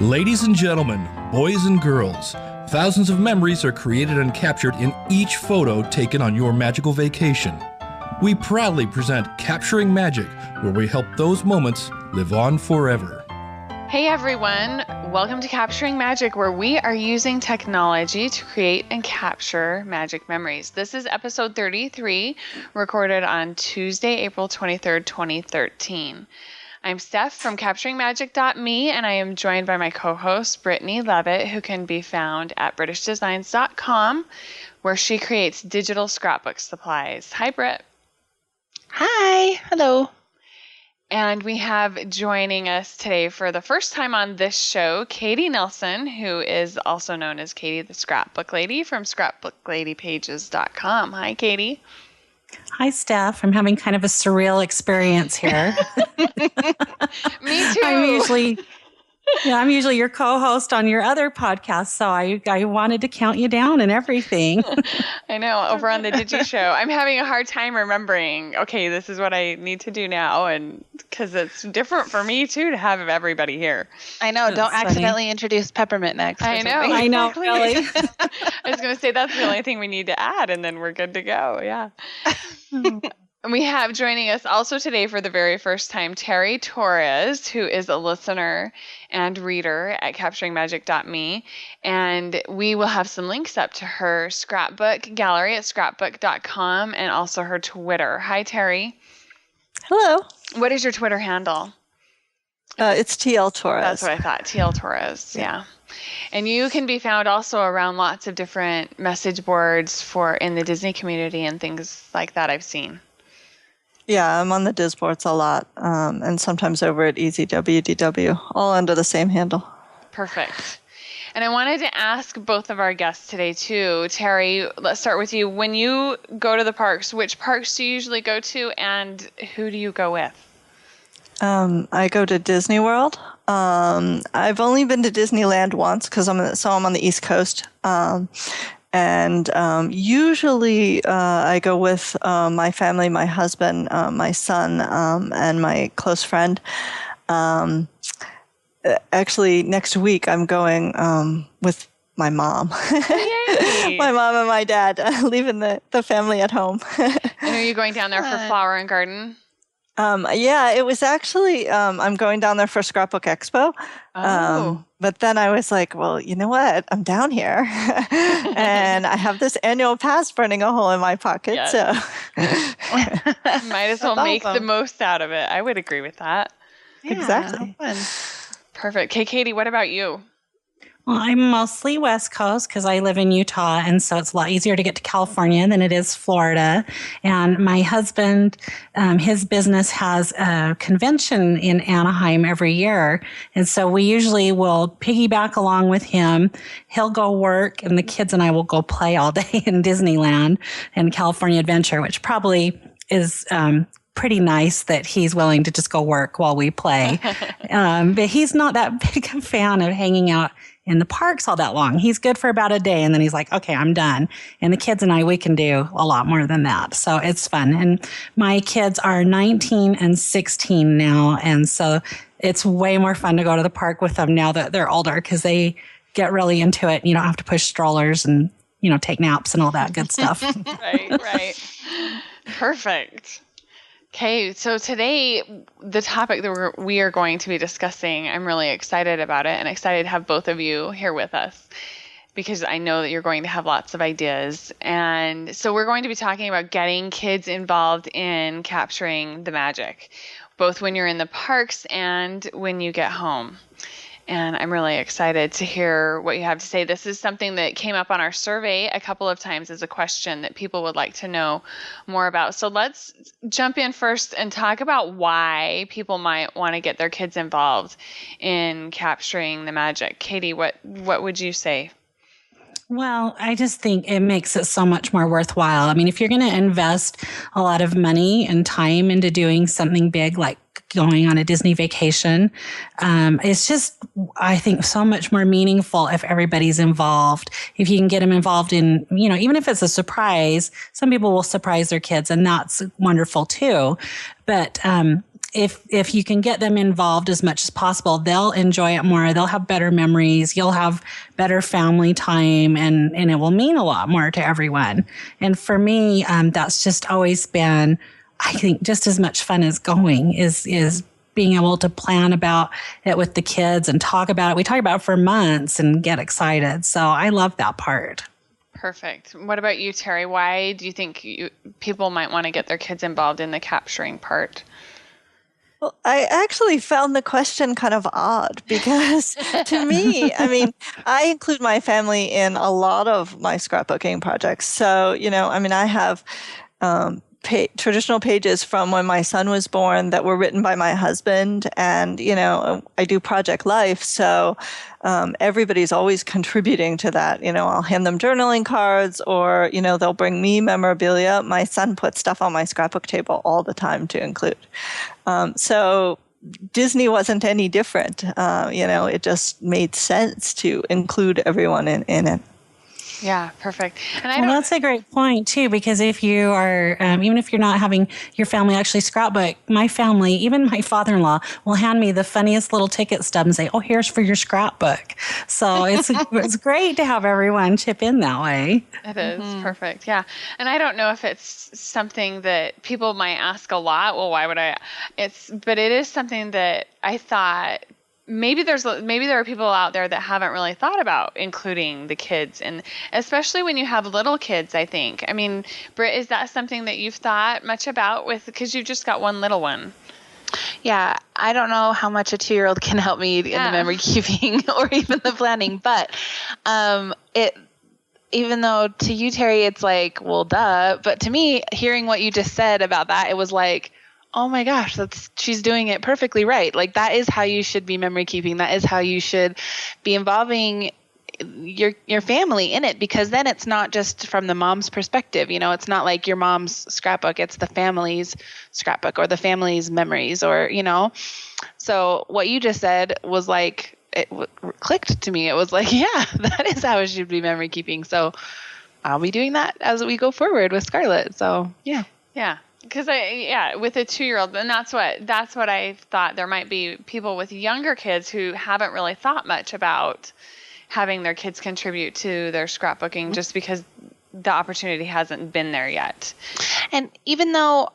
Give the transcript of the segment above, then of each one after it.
Ladies and gentlemen, boys and girls, thousands of memories are created and captured in each photo taken on your magical vacation. We proudly present Capturing Magic, where we help those moments live on forever. Hey everyone, welcome to Capturing Magic, where we are using technology to create and capture magic memories. This is episode 33, recorded on Tuesday, April 23rd, 2013. I'm Steph from CapturingMagic.me, and I am joined by my co-host, Brittney Leavitt, who can be found at BritishDesigns.com, where she creates digital scrapbook supplies. Hi, Britt. Hi. Hello. And we have joining us today for the first time on this show, Katie Nelson, who is also known as Katie the Scrapbook Lady from ScrapbookLadyPages.com. Hi, Katie. Hi, Steph. I'm having kind of a surreal experience here. Me too. I'm usually your co-host on your other podcast, so I wanted to count you down and everything. I know, over on the Digi Show. I'm having a hard time remembering, okay, this is what I need to do now, and because it's different for me, too, to have everybody here. I know, don't accidentally introduce Peppermint next. I know, exactly. Really. I was going to say, that's the only thing we need to add, and then we're good to go, yeah. We have joining us also today for the very first time, Terri Torrez, who is a listener and reader at CapturingMagic.me. And we will have some links up to her scrapbook gallery at scrapbook.com and also her Twitter. Hi, Terri. Hello. What is your Twitter handle? It's TL Torrez. That's what I thought, TL Torrez, yeah. And you can be found also around lots of different message boards in the Disney community and things like that I've seen. Yeah, I'm on the Disboards a lot, and sometimes over at EasyWDW, all under the same handle. Perfect. And I wanted to ask both of our guests today, too. Terri, let's start with you. When you go to the parks, which parks do you usually go to, and who do you go with? I go to Disney World. I've only been to Disneyland once because I'm on the East Coast. And usually I go with my family, my husband, my son, and my close friend. Actually, next week I'm going with my mom. Yay! My mom and my dad, leaving the family at home. And are you going down there for Flower and Garden? Yeah, it was actually, I'm going down there for Scrapbook Expo. But then I was like, well, you know what? I'm down here. And I have this annual pass burning a hole in my pocket. Yes. So might as well make the most out of it. I would agree with that. Yeah, exactly. Perfect. Okay, Katie, what about you? Well, I'm mostly West Coast because I live in Utah, and so it's a lot easier to get to California than it is Florida. And my husband, his business has a convention in Anaheim every year, and so we usually will piggyback along with him. He'll go work, and the kids and I will go play all day in Disneyland and California Adventure, which probably is pretty nice that he's willing to just go work while we play. But he's not that big a fan of hanging out in the parks all that long. He's good for about a day, and then he's like, okay, I'm done. And the kids and I, we can do a lot more than that. So it's fun. And my kids are 19 and 16 now. And so it's way more fun to go to the park with them now that they're older because they get really into it. You don't have to push strollers and, take naps and all that good stuff. Right. Perfect. Okay, so today, the topic that we are going to be discussing, I'm really excited about it and excited to have both of you here with us because I know that you're going to have lots of ideas. And so we're going to be talking about getting kids involved in capturing the magic, both when you're in the parks and when you get home. And I'm really excited to hear what you have to say. This is something that came up on our survey a couple of times as a question that people would like to know more about. So let's jump in first and talk about why people might want to get their kids involved in capturing the magic. Katie, what would you say? Well, I just think it makes it so much more worthwhile. I mean, if you're going to invest a lot of money and time into doing something big like going on a Disney vacation, it's just, I think, so much more meaningful if everybody's involved. If you can get them involved in, even if it's a surprise, some people will surprise their kids, and that's wonderful too. But if you can get them involved as much as possible, they'll enjoy it more. They'll have better memories. You'll have better family time, and it will mean a lot more to everyone. And for me, that's just always been, I think, just as much fun as going is being able to plan about it with the kids and talk about it. We talk about it for months and get excited. So I love that part. Perfect. What about you, Terri? Why do you think people might want to get their kids involved in the capturing part? Well, I actually found the question kind of odd because to me, I mean, I include my family in a lot of my scrapbooking projects. So, I have traditional pages from when my son was born that were written by my husband. And, I do Project Life. So everybody's always contributing to that. I'll hand them journaling cards or, they'll bring me memorabilia. My son puts stuff on my scrapbook table all the time to include. So Disney wasn't any different. It just made sense to include everyone in it. Yeah, perfect. And that's a great point too, because if you are, even if you're not having your family actually scrapbook, my family, even my father-in-law, will hand me the funniest little ticket stub and say, "Oh, here's for your scrapbook." So it's great to have everyone chip in that way. It is perfect. Yeah. And I don't know if it's something that people might ask a lot. Well, why would I? But it is something that I thought maybe there are people out there that haven't really thought about including the kids, and especially when you have little kids, I think. I mean, Britt, is that something that you've thought much about because you've just got one little one? Yeah, I don't know how much a 2-year-old can help me in the memory keeping or even the planning, but even though to you, Terri, it's like, well, duh, but to me, hearing what you just said about that, it was like, oh my gosh, she's doing it perfectly right. Like, that is how you should be memory keeping. That is how you should be involving your family in it, because then it's not just from the mom's perspective. It's not like your mom's scrapbook, it's the family's scrapbook or the family's memories, or, So what you just said was like, it clicked to me. It was like, yeah, that is how it should be memory keeping. So I'll be doing that as we go forward with Scarlett. So yeah. Yeah. Because with a 2-year-old, and that's what I thought. There might be people with younger kids who haven't really thought much about having their kids contribute to their scrapbooking, just because the opportunity hasn't been there yet. And even though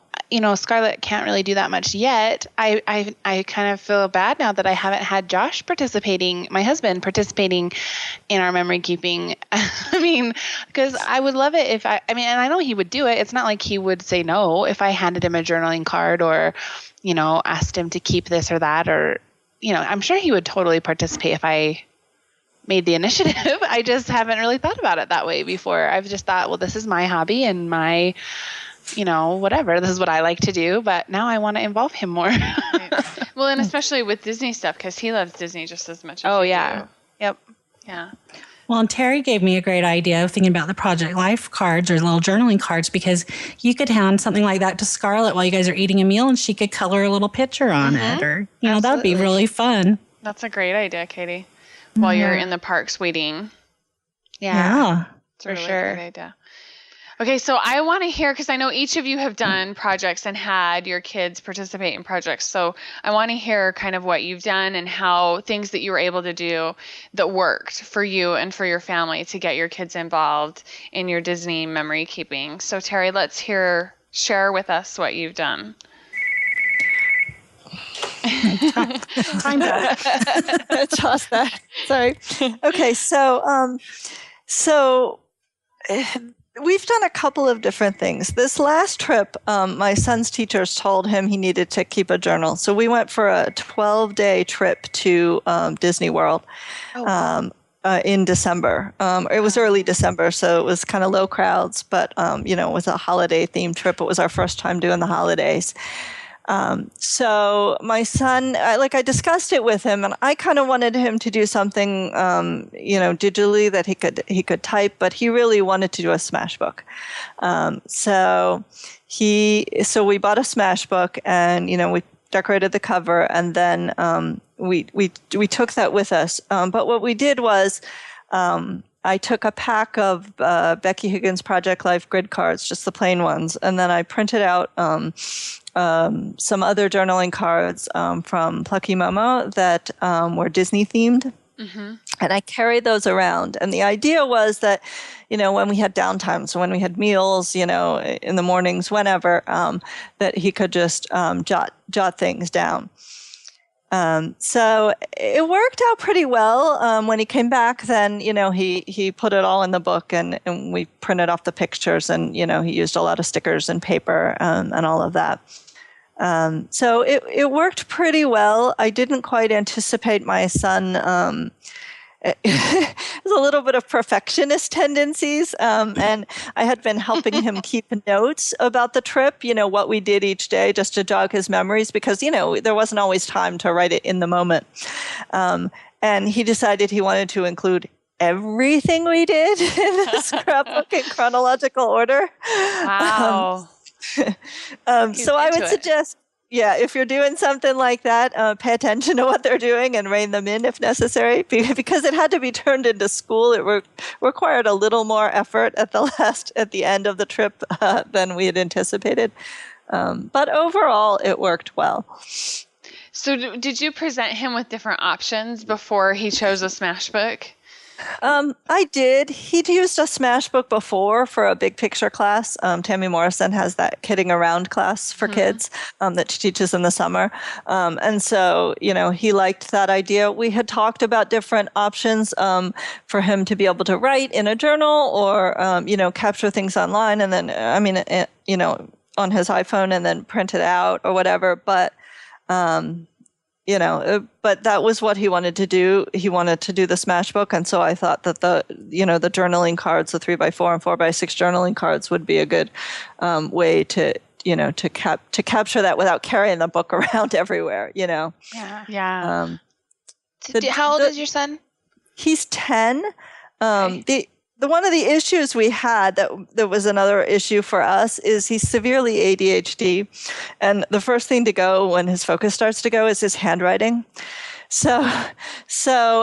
Scarlett can't really do that much yet, I kind of feel bad now that I haven't had Josh my husband participating in our memory keeping. I mean, because I would love it and I know he would do it. It's not like he would say no if I handed him a journaling card or, asked him to keep this or that, or, I'm sure he would totally participate if I made the initiative. I just haven't really thought about it that way before. I've just thought, well, this is my hobby and my whatever. This is what I like to do, but now I want to involve him more. Right. Well, and especially with Disney stuff, because he loves Disney just as much as you do. Yep. Yeah. Well, and Terri gave me a great idea of thinking about the Project Life cards or little journaling cards, because you could hand something like that to Scarlett while you guys are eating a meal and she could color a little picture on it, or, that would be really fun. That's a great idea, Katie. While you're in the parks waiting. Yeah. It's a really great idea. Okay, so I want to hear, because I know each of you have done projects and had your kids participate in projects. So I want to hear kind of what you've done and how things that you were able to do that worked for you and for your family to get your kids involved in your Disney memory keeping. So Terri, let's share with us what you've done. Time back. Toss that. Sorry. Okay, so we've done a couple of different things. This last trip, my son's teachers told him he needed to keep a journal. So we went for a 12-day trip to Disney World in December. It was early December, so it was kind of low crowds, but it was a holiday-themed trip. It was our first time doing the holidays. So my son, I discussed it with him, and I kind of wanted him to do something, digitally that he could type, but he really wanted to do a Smashbook. So we bought a Smashbook, and we decorated the cover, and then we took that with us. But what we did was, I took a pack of Becky Higgins Project Life grid cards, just the plain ones, and then I printed out some other journaling cards from Plucky Momo that were Disney themed. Mm-hmm. And I carried those around. And the idea was that, when we had downtime, so when we had meals, in the mornings, whenever, that he could just jot things down. So it worked out pretty well. When he came back, then, he put it all in the book and we printed off the pictures and, he used a lot of stickers and paper and all of that. So it worked pretty well. I didn't quite anticipate my son. There's a little bit of perfectionist tendencies. And I had been helping him keep notes about the trip, what we did each day just to jog his memories because, there wasn't always time to write it in the moment. And he decided he wanted to include everything we did in the scrapbook in chronological order. Wow. So I would suggest, if you're doing something like that, pay attention to what they're doing and rein them in if necessary, because it had to be turned into school. It required a little more effort at the end of the trip than we had anticipated. But overall, it worked well. So did you present him with different options before he chose a Smashbook? I did. He'd used a Smashbook before for a big picture class. Tammy Morrison has that kidding around class for kids that she teaches in the summer. And so, he liked that idea. We had talked about different options for him to be able to write in a journal or, capture things online and then, on his iPhone and then print it out or whatever. But, but that was what he wanted to do. He wanted to do the Smashbook. And so I thought that the journaling cards, the 3x4 and 4x6 journaling cards would be a good way to capture that without carrying the book around everywhere, Yeah. Yeah. How old is your son? He's 10. Okay. The one of the issues we had that was another issue for us is he's severely ADHD. And the first thing to go when his focus starts to go is his handwriting. So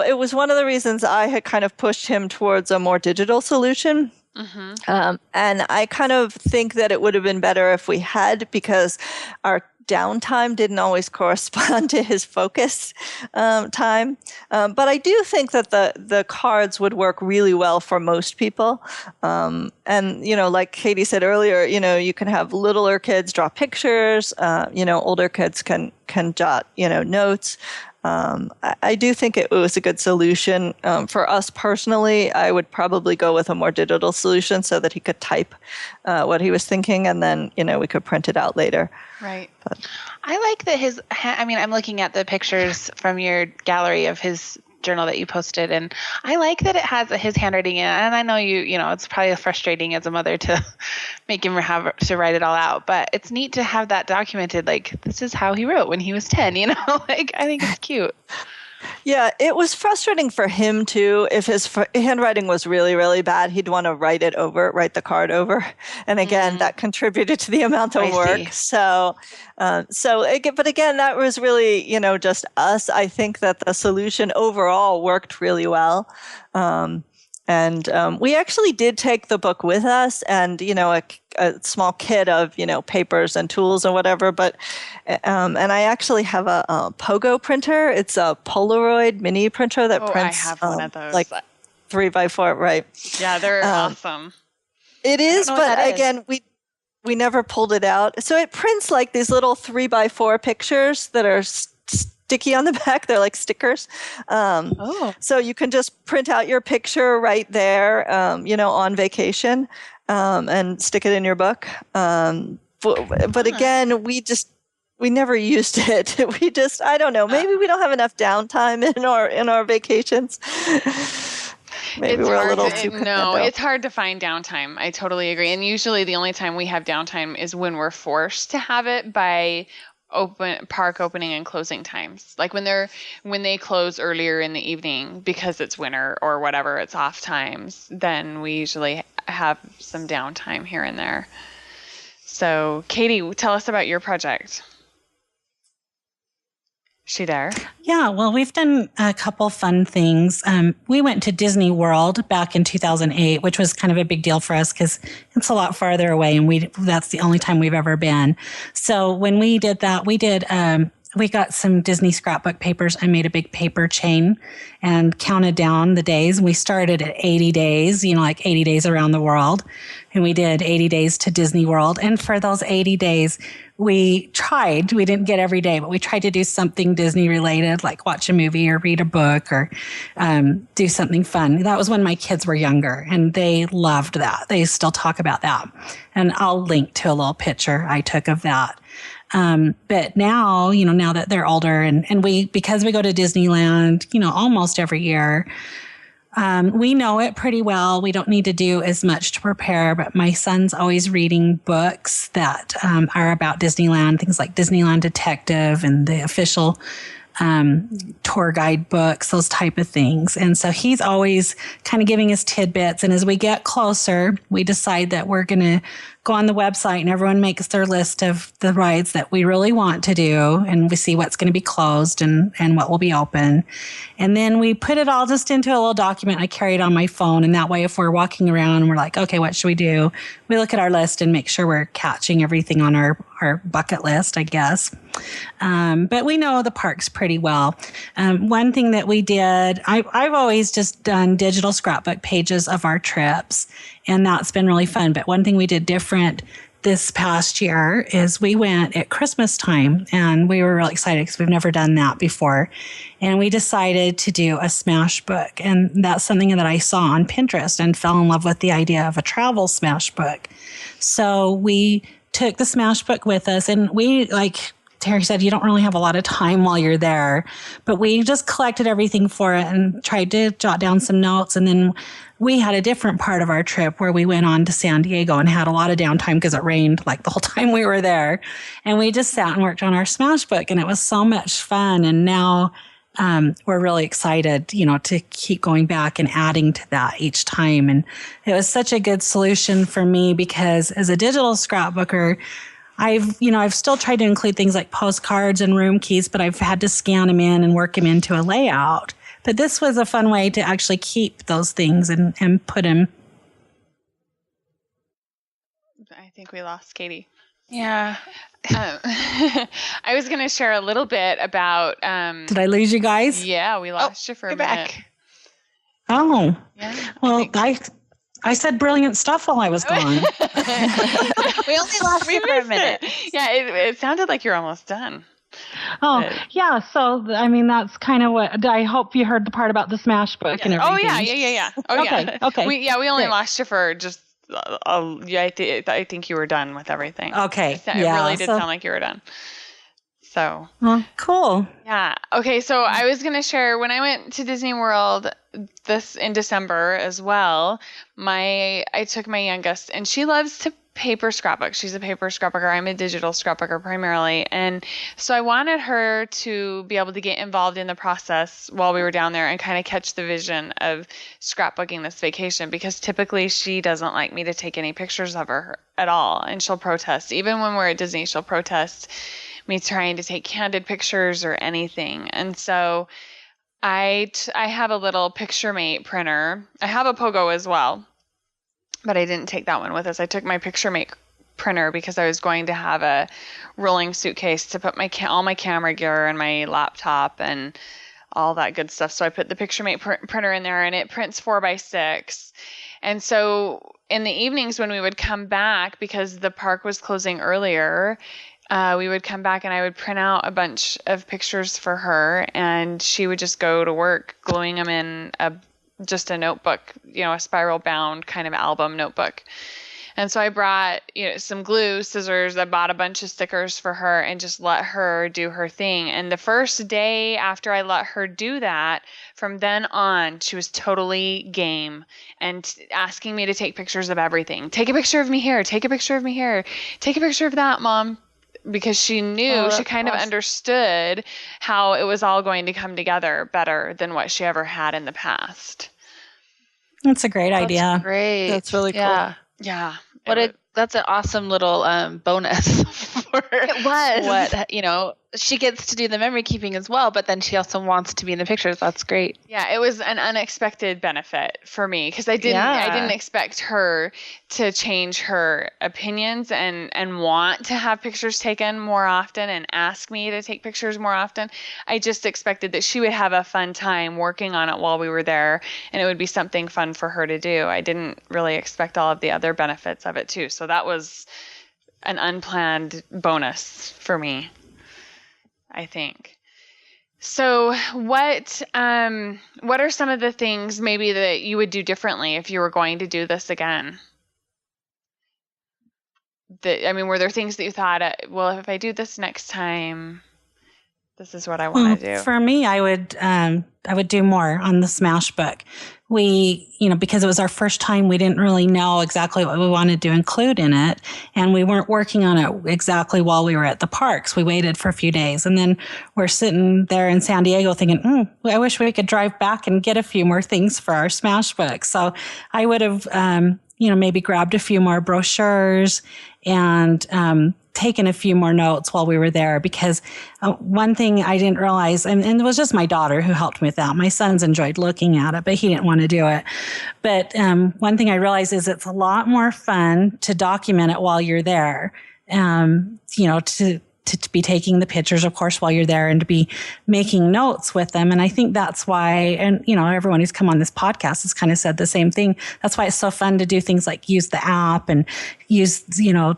it was one of the reasons I had kind of pushed him towards a more digital solution. Mm-hmm. And I kind of think that it would have been better if we had, because our downtime didn't always correspond to his focus time. But I do think that the cards would work really well for most people. And, like Katie said earlier, you can have littler kids draw pictures, older kids can jot, notes. I do think it was a good solution. For us personally, I would probably go with a more digital solution so that he could type what he was thinking and then, we could print it out later. Right. But I like that I'm looking at the pictures from your gallery of his journal that you posted, and I like that it has his handwriting in it. And I know it's probably frustrating as a mother to make him have to write it all out, but it's neat to have that documented. Like, this is how he wrote when he was 10, I think it's cute. Yeah, it was frustrating for him too. If his handwriting was really, really bad, he'd want to write the card over. And again, that contributed to the amount of work. So, but again, that was really, just us. I think that the solution overall worked really well. And we actually did take the book with us and, a small kit of, papers and tools and whatever. But, and I actually have a Pogo printer. It's a Polaroid mini printer that prints I have one of those. like 3x4, right? Yeah, they're awesome. It is, but again, we never pulled it out. So it prints like these little 3x4 pictures that are sticky on the back. They're like stickers. So you can just print out your picture right there, on vacation, and stick it in your book. But again, we never used it. I don't know, maybe we don't have enough downtime in our vacations. Maybe we're a little too No, it's hard to find downtime. I totally agree. And usually the only time we have downtime is when we're forced to have it by park opening and closing times, like when they close earlier in the evening because it's winter or whatever, it's off times, then we usually have some downtime here and there. So Katie, tell us about your project. she there? Yeah, well, we've done a couple fun things. We went to Disney World back in 2008, which was kind of a big deal for us because it's a lot farther away, and that's the only time we've ever been. So when we did that, we got some Disney scrapbook papers. I made a big paper chain and counted down the days. We started at 80 days, like 80 days around the world. And we did 80 days to Disney World. And for those 80 days, we didn't get every day, but we tried to do something Disney related, like watch a movie or read a book or do something fun. That was when my kids were younger, and they loved that. They still talk about that. And I'll link to a little picture I took of that. But now, now that they're older and because we go to Disneyland, almost every year, we know it pretty well. We don't need to do as much to prepare, but my son's always reading books that are about Disneyland, things like Disneyland Detective and the official tour guide books, those type of things. And so he's always kind of giving us tidbits. And as we get closer, we decide that we're going to go on the website and everyone makes their list of the rides that we really want to do. And we see what's going to be closed and what will be open. And then we put it all just into a little document. I carry it on my phone. And that way, if we're walking around and we're like, okay, what should we do? We look at our list and make sure we're catching everything on our bucket list, I guess. But we know the parks pretty well. One thing that we did, I've always just done digital scrapbook pages of our trips, and that's been really fun. But one thing we did different this past year is we went at Christmas time, and we were really excited because we've never done that before. And we decided to do a Smashbook. And that's something that I saw on Pinterest and fell in love with the idea of a travel Smashbook. So we took the Smashbook with us, and we, like Terri said, you don't really have a lot of time while you're there, but we just collected everything for it and tried to jot down some notes. And then we had a different part of our trip where we went on to San Diego and had a lot of downtime because it rained like the whole time we were there. And we just sat and worked on our Smashbook, and it was so much fun. And now we're really excited, to keep going back and adding to that each time. And it was such a good solution for me because as a digital scrapbooker, I've still tried to include things like postcards and room keys, but I've had to scan them in and work them into a layout. But this was a fun way to actually keep those things and put them. I think we lost Katie. Yeah. I was going to share a little bit about. Did I lose you guys? Yeah, we lost you for a minute. Back. Oh. Yeah. Well, I said brilliant stuff while I was gone. We only lost you for a minute. Yeah, it sounded like you're almost done. Oh, yeah. So, I mean, that's kind of what I hope you heard the part about the Smashbook and everything. Oh, yeah. Oh, okay, yeah. Okay. We only lost you for just. I think you were done with everything. Okay. It really did sound like you were done. So. Well, cool. Yeah. Okay. So I was going to share when I went to Disney World this in December as well. I took my youngest, and she loves to paper scrapbook. She's a paper scrapbooker. I'm a digital scrapbooker primarily. And so I wanted her to be able to get involved in the process while we were down there and kind of catch the vision of scrapbooking this vacation, because typically she doesn't like me to take any pictures of her at all. And she'll protest. Even when we're at Disney, she'll protest me trying to take candid pictures or anything. And so I have a little PictureMate printer. I have a Pogo as well, but I didn't take that one with us. I took my PictureMate printer because I was going to have a rolling suitcase to put all my camera gear and my laptop and all that good stuff. So I put the PictureMate printer in there, and it prints 4x6. And so in the evenings when we would come back, because the park was closing earlier, we would come back and I would print out a bunch of pictures for her, and she would just go to work gluing them in just a notebook, a spiral bound kind of album notebook. And so I brought, some glue, scissors. I bought a bunch of stickers for her and just let her do her thing. And the first day after I let her do that, from then on, she was totally game and asking me to take pictures of everything. Take a picture of me here. Take a picture of me here. Take a picture of that, Mom. Because she knew, she kind of understood how it was all going to come together better than what she ever had in the past. That's a great idea. That's great. That's really cool. Yeah. That's That's an awesome little bonus for it was. what, she gets to do the memory keeping as well, but then she also wants to be in the pictures. That's great. Yeah, it was an unexpected benefit for me because I didn't expect her to change her opinions and want to have pictures taken more often and ask me to take pictures more often. I just expected that she would have a fun time working on it while we were there, and it would be something fun for her to do. I didn't really expect all of the other benefits of it too. So that was an unplanned bonus for me, I think. So what are some of the things maybe that you would do differently if you were going to do this again? Were there things that you thought, well, if I do this next time, this is what I want to do? For me, I would do more on the Smashbook. We, because it was our first time, we didn't really know exactly what we wanted to include in it. And we weren't working on it exactly while we were at the parks. We waited for a few days. And then we're sitting there in San Diego thinking, I wish we could drive back and get a few more things for our Smashbook. So I would have, maybe grabbed a few more brochures and taken a few more notes while we were there, because one thing I didn't realize, and it was just my daughter who helped me with that. My sons enjoyed looking at it, but he didn't want to do it. But one thing I realized is it's a lot more fun to document it while you're there, to be taking the pictures, of course, while you're there, and to be making notes with them. And I think that's why, and, everyone who's come on this podcast has kind of said the same thing. That's why it's so fun to do things like use the app and use,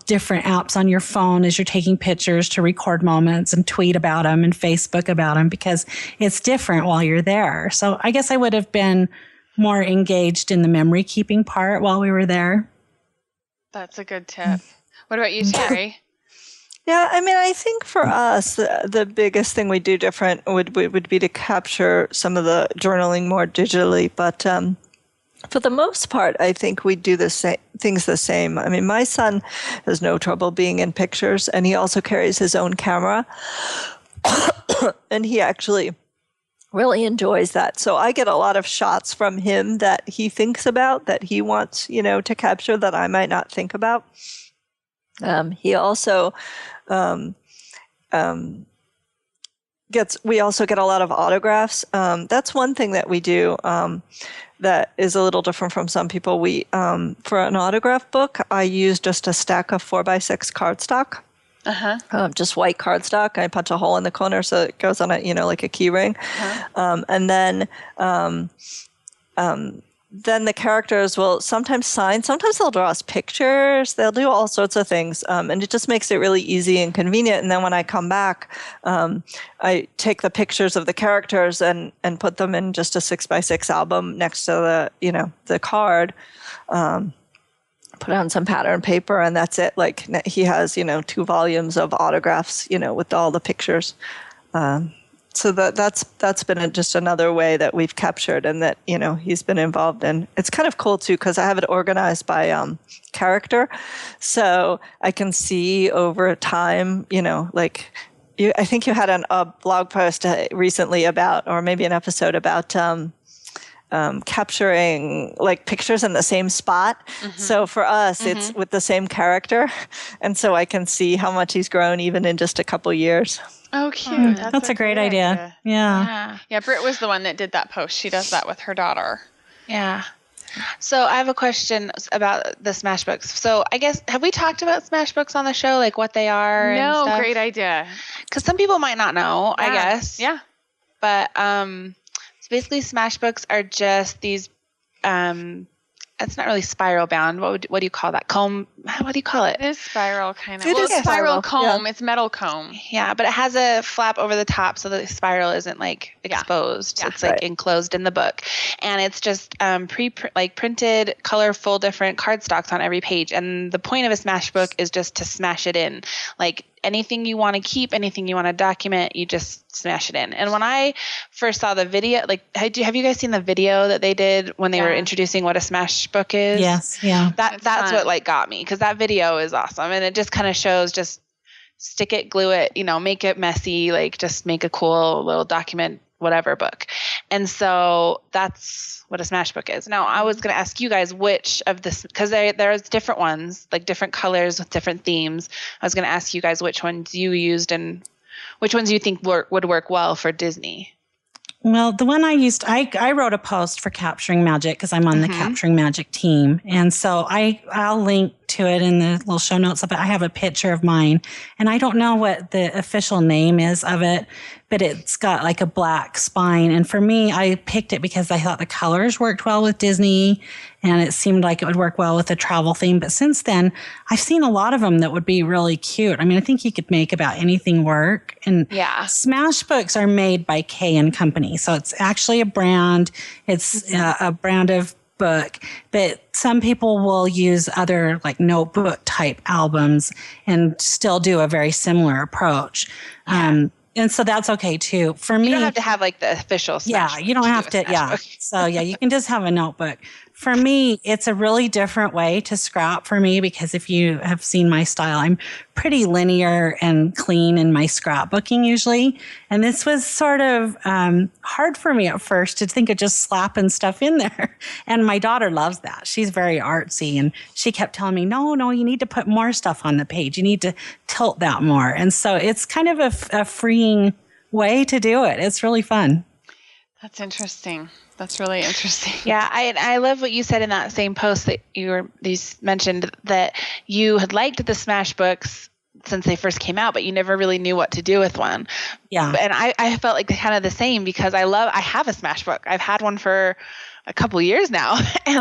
different apps on your phone as you're taking pictures to record moments and tweet about them and Facebook about them, because it's different while you're there. So I guess I would have been more engaged in the memory keeping part while we were there. That's a good tip. What about you, Terri? Yeah, I think for us, the biggest thing we do different would be to capture some of the journaling more digitally. But for the most part, I think we do things the same. My son has no trouble being in pictures, and he also carries his own camera. And he actually really enjoys that. So I get a lot of shots from him that he thinks about, that he wants, to capture, that I might not think about. He also we also get a lot of autographs. That's one thing that we do that is a little different from some people. We for an autograph book, I use just a stack of 4x6 cardstock. Just white cardstock. I punch a hole in the corner so it goes on like a key ring. And then the characters will sometimes sign. Sometimes they'll draw us pictures. They'll do all sorts of things. And it just makes it really easy and convenient. And then when I come back, I take the pictures of the characters and put them in just a 6x6 album next to the card. Put on some pattern paper, and that's it. Like, he has, 2 volumes of autographs, with all the pictures. So that's been just another way that we've captured, and that, he's been involved in. It's kind of cool too, because I have it organized by character. So I can see over time, I think you had a blog post recently about, or maybe an episode about, capturing like pictures in the same spot. So for us, it's with the same character. And so I can see how much he's grown even in just a couple years. Oh, cute. That's a great idea. Yeah. Yeah, Britt was the one that did that post. She does that with her daughter. Yeah. So I have a question about the Smashbooks. So I guess, have we talked about Smashbooks on the show, like what they are? No, and stuff? great idea. Because some people might not know, I guess. Yeah. But so basically Smashbooks are just these, it's not really spiral bound. What do you call that? Comb? What do you call it? It is spiral, kind of. It is it's spiral comb. Yeah. It's metal comb. Yeah, but it has a flap over the top so the spiral isn't like exposed. Yeah. It's like enclosed in the book. And it's just printed, colorful, different cardstocks on every page. And the point of a Smashbook is just to smash it in. Like anything you want to keep, anything you want to document, you just smash it in. And when I first saw the video, like, have you guys seen the video that they did when they were introducing what a Smashbook is? Yes. Yeah. That's what like got me, because that video is awesome. And it just kind of shows, just stick it, glue it, make it messy, like just make a cool little document, whatever book. And so that's what a Smashbook is. Now, I was going to ask you guys which of this, because there's different ones, like different colors with different themes. I was going to ask you guys which ones you used and which ones do you think would work well for Disney? Well, the one I used, I wrote a post for Capturing Magic because I'm on the Capturing Magic team. And so I'll link to it in the little show notes, but I have a picture of mine. And I don't know what the official name is of it, but it's got like a black spine. And for me, I picked it because I thought the colors worked well with Disney and it seemed like it would work well with the travel theme. But since then, I've seen a lot of them that would be really cute. I mean, I think you could make about anything work. And Smashbooks are made by K and Company. So it's actually a brand. It's a brand of book, but some people will use other like notebook type albums and still do a very similar approach. And so that's okay too. For me, you don't have to have like the official Smashbook. You don't have to. So you can just have a notebook. For me, it's a really different way to scrap for me because if you have seen my style, I'm pretty linear and clean in my scrapbooking usually. And this was sort of hard for me at first to think of just slapping stuff in there. And my daughter loves that. She's very artsy and she kept telling me, no, you need to put more stuff on the page. You need to tilt that more. And so it's kind of a freeing way to do it. It's really fun. That's interesting. That's really interesting. Yeah, I love what you said in that same post that you mentioned that you had liked the Smashbooks since they first came out, but you never really knew what to do with one. Yeah. And I felt like kind of the same because I have a Smashbook. I've had one for a couple years now and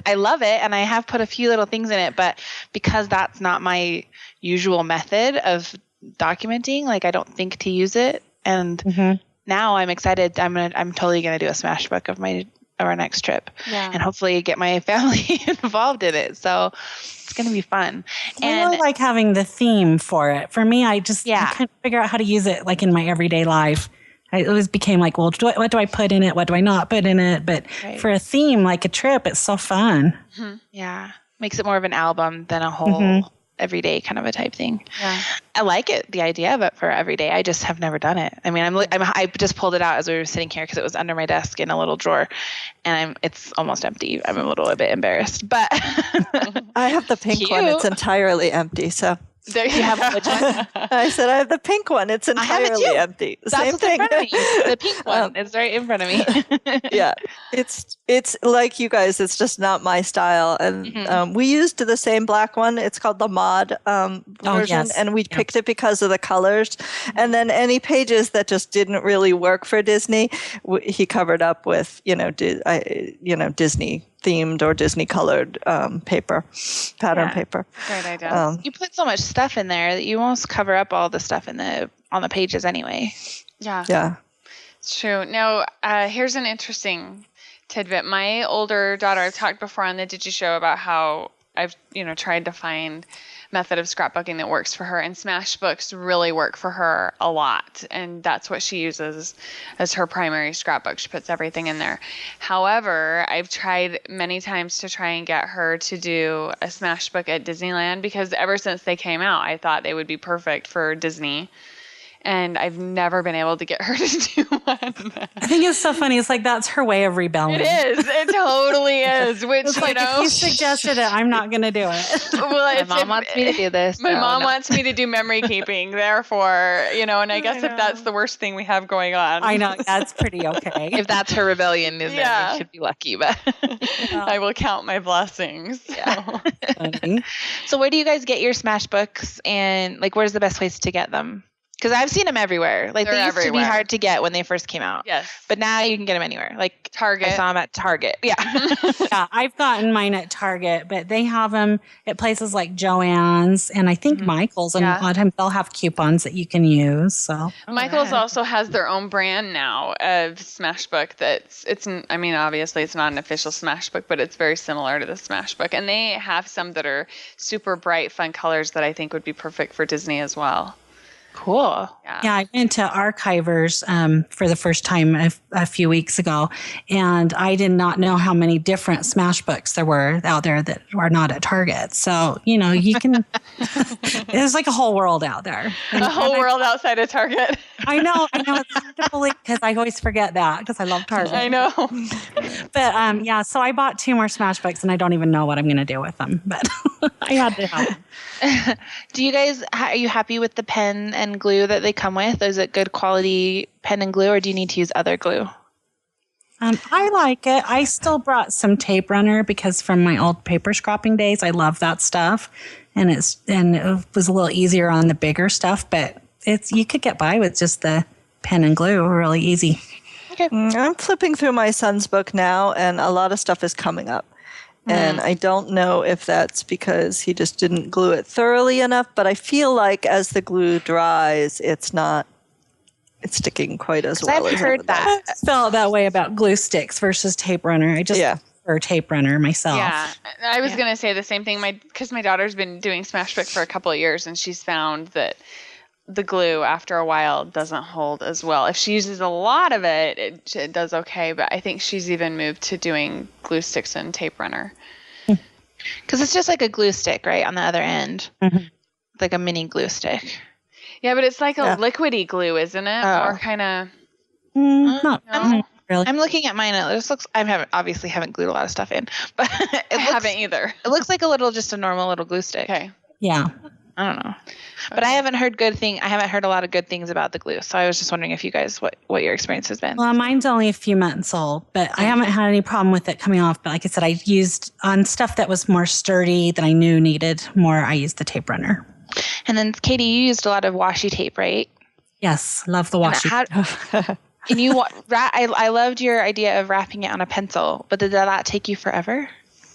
I love it. And I have put a few little things in it, but because that's not my usual method of documenting, like I don't think to use it. And now I'm excited. I'm totally going to do a Smashbook of our next trip and hopefully get my family involved in it. So it's going to be fun. And I really like having the theme for it. For me, I can't figure out how to use it like in my everyday life. I always became like, well, what do I put in it? What do I not put in it? But for a theme like a trip, it's so fun. Yeah. Makes it more of an album than a whole everyday kind of a type thing. Yeah. I like it, the idea of it for everyday. I just have never done it. I mean, I just pulled it out as we were sitting here because it was under my desk in a little drawer and it's almost empty. I'm a little bit embarrassed, but I have the pink one. It's entirely empty. So there you have which one? I said I have the pink one. It's entirely empty. Same thing. In front of me. The pink one is right in front of me. Yeah, it's like you guys. It's just not my style. And we used the same black one. It's called the mod version, and we picked it because of the colors. And then any pages that just didn't really work for Disney, he covered up with Disney themed or Disney colored pattern paper. Great idea. You put so much stuff in there that you almost cover up all the stuff on the pages anyway. Yeah. It's true. Now, here's an interesting tidbit. My older daughter, I've talked before on the Digi Show about how I've tried to find method of scrapbooking that works for her, and Smashbooks really work for her a lot, and that's what she uses as her primary scrapbook. She puts everything in there. However, I've tried many times to try and get her to do a Smashbook at Disneyland because ever since they came out, I thought they would be perfect for Disney. And I've never been able to get her to do one. I think it's so funny. It's like that's her way of rebelling. It is. It totally is. Which, it's like, if you suggested it, I'm not going to do it. Well, my mom wants me to do this. My mom wants me to do memory keeping. Therefore, and I guess if that's the worst thing we have going on. I know. That's pretty okay. If that's her rebellion, then we should be lucky. But I will count my blessings. So. Yeah. So where do you guys get your Smashbooks, and where's the best place to get them? Because I've seen them everywhere. They used to be hard to get when they first came out. Yes. But now you can get them anywhere. Like Target. I saw them at Target. Yeah. Yeah, I've gotten mine at Target, but they have them at places like Joann's and I think Michael's. And a lot of times they'll have coupons that you can use. So Michael's also has their own brand now of Smashbook obviously it's not an official Smashbook, but it's very similar to the Smashbook. And they have some that are super bright, fun colors that I think would be perfect for Disney as well. Cool. Yeah, I went to Archivers for the first time a few weeks ago, and I did not know how many different Smashbooks there were out there that are not at Target. So, you can, there's like a whole world out there. A whole world outside of Target. I know. It's hard to believe because I always forget that because I love Target. I know. But so I bought 2 more Smashbooks, and I don't even know what I'm going to do with them, but I had to have them. Do you guys, are you happy with the pen and glue that they come with? Is it good quality pen and glue, or do you need to use other glue? I like it. I still brought some tape runner because from my old paper scrapping days, I love that stuff. And it was a little easier on the bigger stuff, but you could get by with just the pen and glue really easy. Okay. I'm flipping through my son's book now, and a lot of stuff is coming up. And I don't know if that's because he just didn't glue it thoroughly enough, but I feel like as the glue dries, it's sticking quite as well. I've heard that. I felt that way about glue sticks versus tape runner. I just prefer tape runner myself. Yeah, I was going to say the same thing. Because my daughter's been doing Smashbook for a couple of years, and she's found that the glue after a while doesn't hold as well. If she uses a lot of it, it does okay. But I think she's even moved to doing glue sticks and tape runner. Because it's just like a glue stick, right, on the other end. Mm-hmm. Like a mini glue stick. Yeah, but it's like a liquidy glue, isn't it? Oh. Or kind of... Not really. I'm looking at mine. It just looks. Obviously haven't glued a lot of stuff in, but I haven't either. It looks like just a normal little glue stick. Okay. Yeah. I don't know, but I haven't heard a lot of good things about the glue. So I was just wondering if you guys what your experience has been. Well, mine's only a few months old, but I haven't had any problem with it coming off. But like I said, I used on stuff that was more sturdy that I knew needed more. I used the tape runner. And then Katie, you used a lot of washi tape, right? Yes, love the washi tape. Can you I loved your idea of wrapping it on a pencil, but did that take you forever?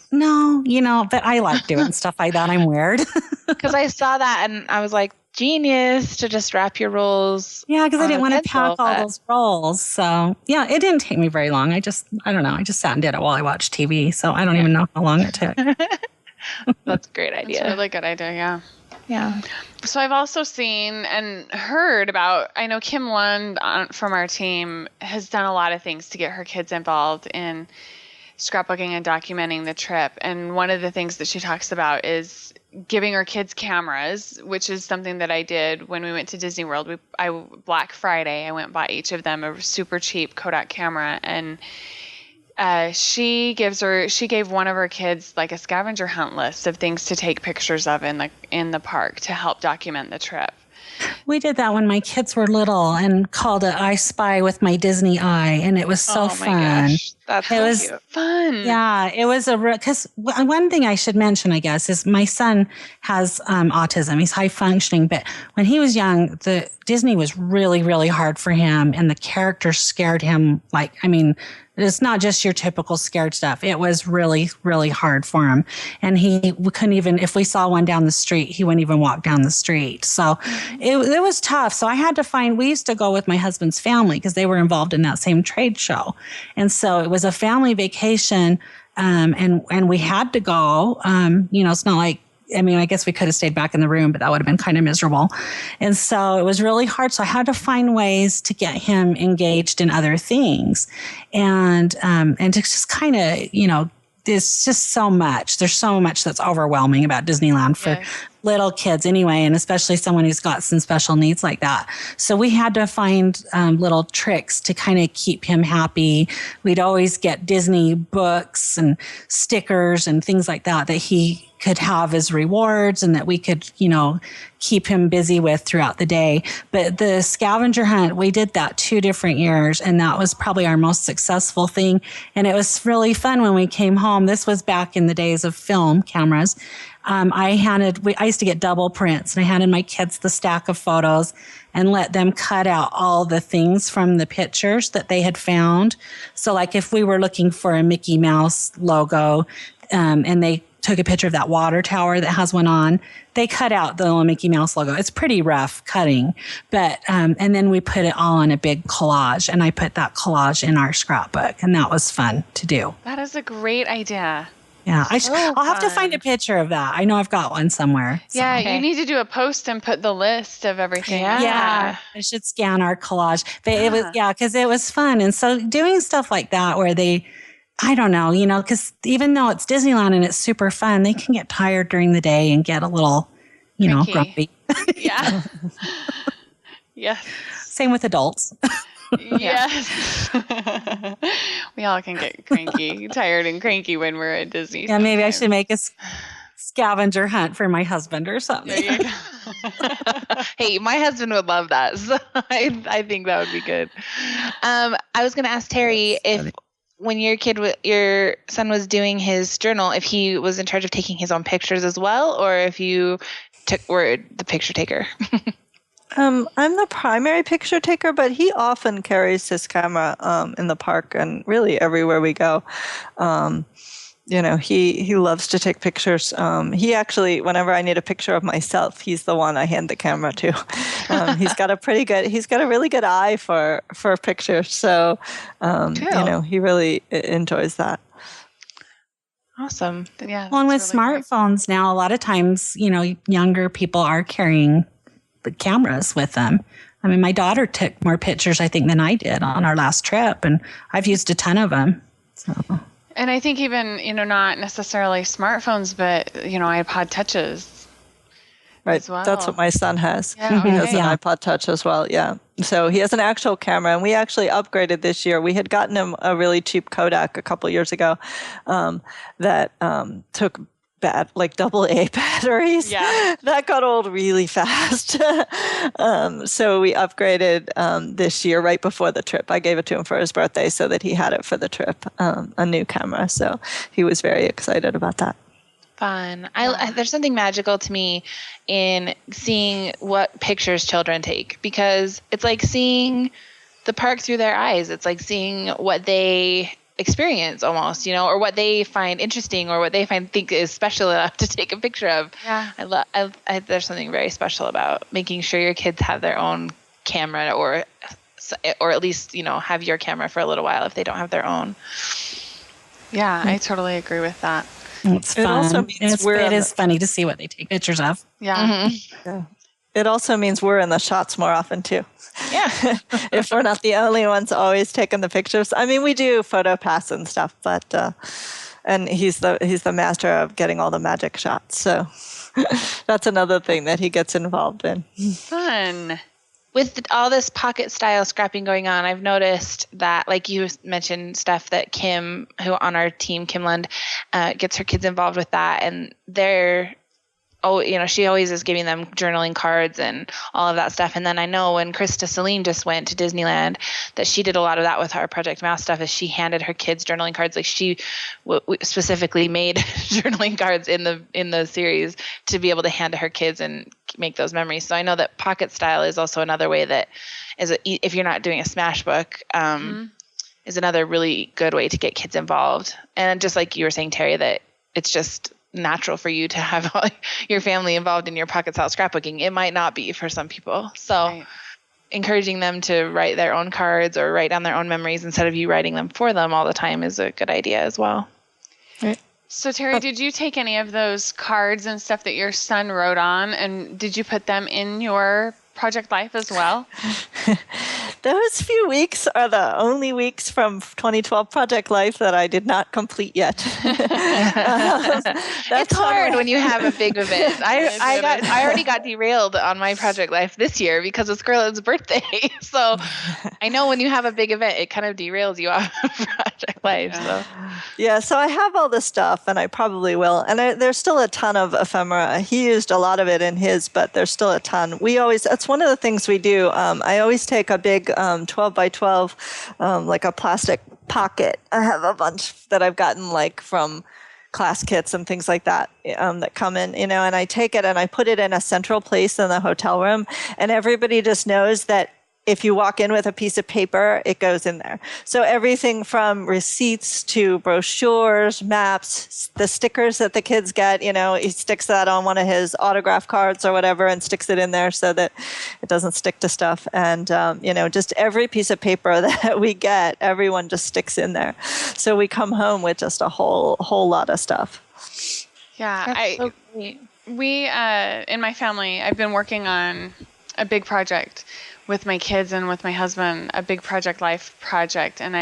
No, but I like doing stuff like that. I'm weird. Because I saw that and I was like, genius to just wrap your rolls. Yeah, because I didn't want to pack all those rolls. So yeah, it didn't take me very long. I don't know. I just sat and did it while I watched TV. So I don't even know how long it took. That's a great idea. That's a really good idea, yeah. Yeah. So I've also seen and heard about, I know Kim Lund from our team has done a lot of things to get her kids involved in scrapbooking and documenting the trip. And one of the things that she talks about is giving her kids cameras, which is something that I did when we went to Disney World. Black Friday, I went and bought each of them a super cheap Kodak camera, and she gave one of her kids like a scavenger hunt list of things to take pictures of in the park to help document the trip. We did that when my kids were little and called it I Spy with my Disney eye, and it was so fun. Gosh, that's so cute. Fun. Yeah, it was because one thing I should mention, I guess, is my son has autism. He's high functioning, but when he was young, the Disney was really, really hard for him, and the characters scared him. It's not just your typical scared stuff. It was really, really hard for him. And we couldn't even, if we saw one down the street, he wouldn't even walk down the street. So it was tough. So I had to we used to go with my husband's family because they were involved in that same trade show. And so it was a family vacation. And we had to go, it's not like, I guess we could have stayed back in the room, but that would have been kind of miserable. And so it was really hard. So I had to find ways to get him engaged in other things and to just kind of, there's just so much. There's so much that's overwhelming about Disneyland for little kids anyway, and especially someone who's got some special needs like that. So we had to find little tricks to kind of keep him happy. We'd always get Disney books and stickers and things like that he could have as rewards and that we could, keep him busy with throughout the day. But the scavenger hunt, we did that 2 different years, and that was probably our most successful thing. And it was really fun when we came home. This was back in the days of film cameras. I used to get double prints, and I handed my kids the stack of photos and let them cut out all the things from the pictures that they had found. So like if we were looking for a Mickey Mouse logo, and they took a picture of that water tower that has one on, they cut out the little Mickey Mouse logo. It's pretty rough cutting, but, and then we put it all in a big collage, and I put that collage in our scrapbook, and that was fun to do. That is a great idea. Yeah, I'll have to find a picture of that. I know I've got one somewhere. So. Yeah, you need to do a post and put the list of everything. Yeah. I should scan our collage. But it was, because it was fun. And so doing stuff like that where I don't know, because even though it's Disneyland and it's super fun, they can get tired during the day and get a little, grumpy. Yeah. Yes. Same with adults. Yes. We all can get tired and cranky when we're at Disney. Yeah, maybe I should make a scavenger hunt for my husband or something. There you go. Hey, my husband would love that. So I think that would be good. I was going to ask Terri if when your son was doing his journal, if he was in charge of taking his own pictures as well, or if you were the picture taker. I'm the primary picture taker, but he often carries his camera in the park and really everywhere we go. He loves to take pictures. He actually, whenever I need a picture of myself, he's the one I hand the camera to. He's got a really good eye for pictures. So, he really enjoys that. Awesome. Yeah. Well, and with really smartphones now, a lot of times, younger people are carrying the cameras with them. I mean, my daughter took more pictures, I think, than I did on our last trip, and I've used a ton of them. So. And I think even, not necessarily smartphones, but, iPod touches. Right. As well. That's what my son has. Yeah, He has okay. an iPod Touch as well. Yeah. So he has an actual camera, and we actually upgraded this year. We had gotten him a really cheap Kodak a couple years ago that took bad, like AA batteries. Yeah. That got old really fast. So we upgraded this year right before the trip. I gave it to him for his birthday so that he had it for the trip, a new camera. So he was very excited about that. Fun. There's something magical to me in seeing what pictures children take, because it's like seeing the park through their eyes. It's like seeing what they experience almost, or what they find interesting or what they think is special enough to take a picture of. Yeah. There's something very special about making sure your kids have their own camera or at least, have your camera for a little while if they don't have their own. Yeah, I totally agree with that. It's fun. It also means it is funny to see what they take pictures of. Yeah. Mm-hmm. Yeah. It also means we're in the shots more often too. Yeah. If we're not the only ones always taking the pictures. I mean, we do photo pass and stuff, but and he's the master of getting all the magic shots. So that's another thing that he gets involved in. Fun. With all this pocket style scrapping going on, I've noticed that, like you mentioned, Steph, that Kim, who on our team, Kim Lund, gets her kids involved with that, and she always is giving them journaling cards and all of that stuff. And then I know when Krista Salim just went to Disneyland that she did a lot of that with our Project Mouse stuff, is she handed her kids journaling cards. Like she specifically made journaling cards in the series to be able to hand to her kids and make those memories. So I know that pocket style is also another way that if you're not doing a Smashbook, is another really good way to get kids involved. And just like you were saying, Terri, that it's just natural for you to have all your family involved in your pocket style scrapbooking. It might not be for some people. So encouraging them to write their own cards or write down their own memories instead of you writing them for them all the time is a good idea as well. Right. So Terri, did you take any of those cards and stuff that your son wrote on, and did you put them in your Project Life as well? Those few weeks are the only weeks from 2012 Project Life that I did not complete yet. It's hard when you have a big event. I already got derailed on my Project Life this year because of Scarlett's birthday. So I know when you have a big event, it kind of derails you off of Project Life. So. Yeah, so I have all the stuff, and I probably will. And there's still a ton of ephemera. He used a lot of it in his, but there's still a ton. That's one of the things we do. I always take a big 12 by 12, like a plastic pocket. I have a bunch that I've gotten like from class kits and things like that that come in, and I take it and I put it in a central place in the hotel room, and everybody just knows that if you walk in with a piece of paper, it goes in there. So everything from receipts to brochures, maps, the stickers that the kids get, he sticks that on one of his autograph cards or whatever and sticks it in there so that it doesn't stick to stuff. And, just every piece of paper that we get, everyone just sticks in there. So we come home with just a whole lot of stuff. Yeah. So great. We, in my family, I've been working on a big project with my kids and with my husband, a big Project Life project, and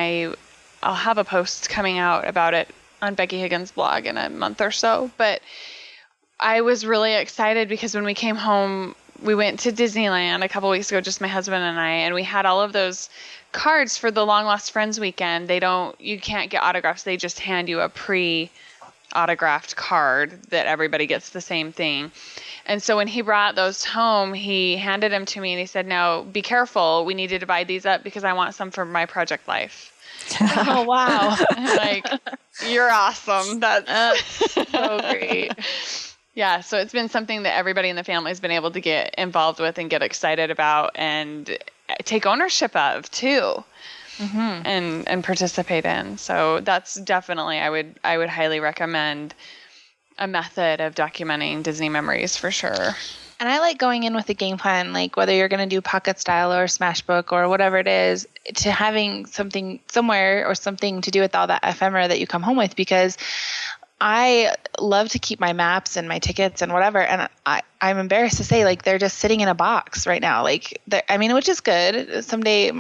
I'll have a post coming out about it on Becky Higgins' blog in a month or so. But I was really excited because when we came home, we went to Disneyland a couple weeks ago, just my husband and I, and we had all of those cards for the Long Lost Friends weekend. You can't get autographs. They just hand you a pre-autographed card that everybody gets the same thing. And so when he brought those home, he handed them to me and he said, "Now be careful. We need to divide these up because I want some for my project life." Oh, wow. I'm like, "You're awesome. That's so great. Yeah, so it's been something that everybody in the family has been able to get involved with and get excited about and take ownership of too, and participate in. So that's definitely, I would highly recommend a method of documenting Disney memories for sure. And I like going in with a game plan, like whether you're going to do pocket style or Smashbook or whatever it is, to having something somewhere or something to do with all that ephemera that you come home with, because I love to keep my maps and my tickets and whatever. And I'm embarrassed to say, like, they're just sitting in a box right now. Like, I mean, which is good. Someday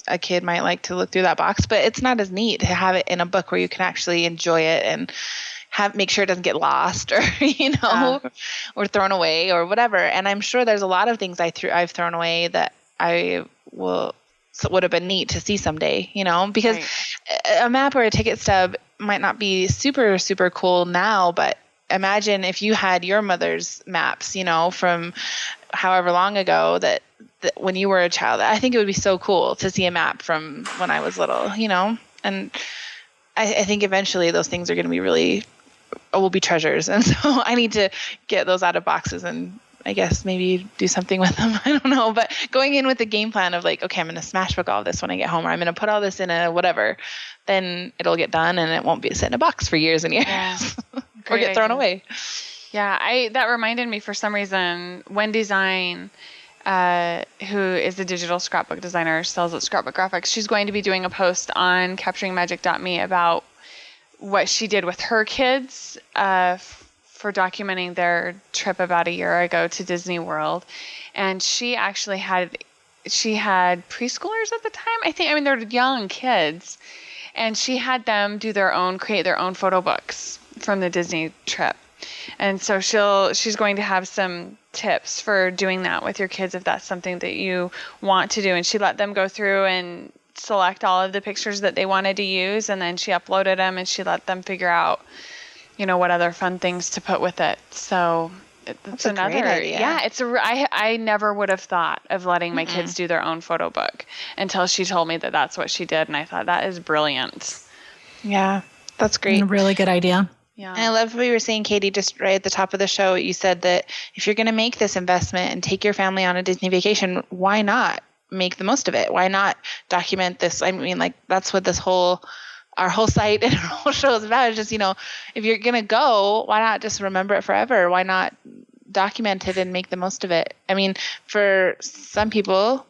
a kid might like to look through that box, but it's not as neat to have it in a book where you can actually enjoy it and make sure it doesn't get lost or, or thrown away or whatever. And I'm sure there's a lot of things I've thrown away that would have been neat to see someday, because a map or a ticket stub might not be super, super cool now, but imagine if you had your mother's maps, from however long ago that when you were a child. I think it would be so cool to see a map from when I was little, and I think eventually those things are going to will be treasures. And so I need to get those out of boxes and I guess maybe do something with them. I don't know. But going in with the game plan of like, okay, I'm going to Smashbook all this when I get home, or I'm going to put all this in a whatever, then it'll get done and it won't be sit in a box for years and years or get thrown away. Yeah. That reminded me for some reason, Wendy Zine, who is a digital scrapbook designer, sells at Scrapbook Graphics. She's going to be doing a post on capturingmagic.me about what she did with her kids for documenting their trip about a year ago to Disney World. And she actually had preschoolers at the time. They're young kids. And she had them create their own photo books from the Disney trip. And so she's going to have some tips for doing that with your kids if that's something that you want to do. And she let them go through and select all of the pictures that they wanted to use, and then she uploaded them and she let them figure out, what other fun things to put with it. So it's another great idea. Yeah, I never would have thought of letting my kids do their own photo book until she told me that that's what she did, and I thought that is brilliant. Yeah, that's great. A really good idea. Yeah. And I love what you were saying, Katie, just right at the top of the show. You said that if you're going to make this investment and take your family on a Disney vacation, why not make the most of it? Why not document this? I mean, like, that's what our whole site and our whole show is about. It's just, if you're going to go, why not just remember it forever? Why not document it and make the most of it? I mean, for some people,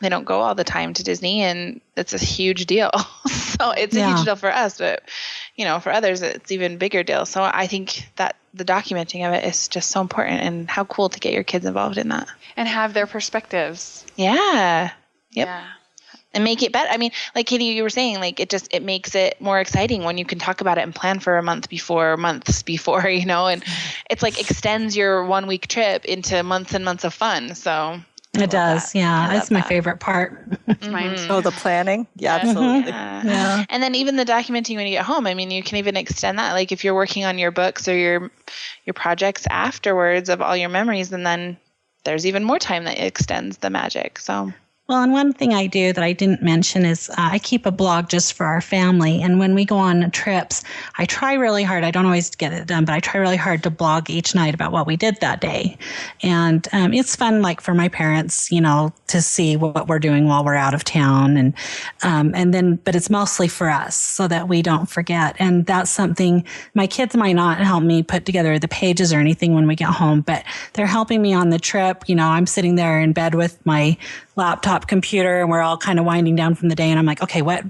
they don't go all the time to Disney, and it's a huge deal. So it's a huge deal for us, but for others, it's even bigger deal. So I think that the documenting of it is just so important, and how cool to get your kids involved in that and have their perspectives. Yeah. Yep. Yeah. And make it better. I mean, like Katie, you were saying, like it makes it more exciting when you can talk about it and plan for months before, and it's like extends your 1 week trip into months and months of fun. So it does. That. Yeah. That's my favorite part. Mine too. Oh, the planning. Yeah, absolutely. Yeah. And then even the documenting when you get home. I mean, you can even extend that. Like if you're working on your books or your projects afterwards of all your memories, and then there's even more time that extends the magic. So. Well, and one thing I do that I didn't mention is I keep a blog just for our family. And when we go on trips, I try really hard. I don't always get it done, but I try really hard to blog each night about what we did that day. And it's fun, like for my parents, to see what we're doing while we're out of town. But it's mostly for us so that we don't forget. And that's something my kids might not help me put together the pages or anything when we get home, but they're helping me on the trip. I'm sitting there in bed with my laptop computer and we're all kind of winding down from the day. And I'm like, okay, what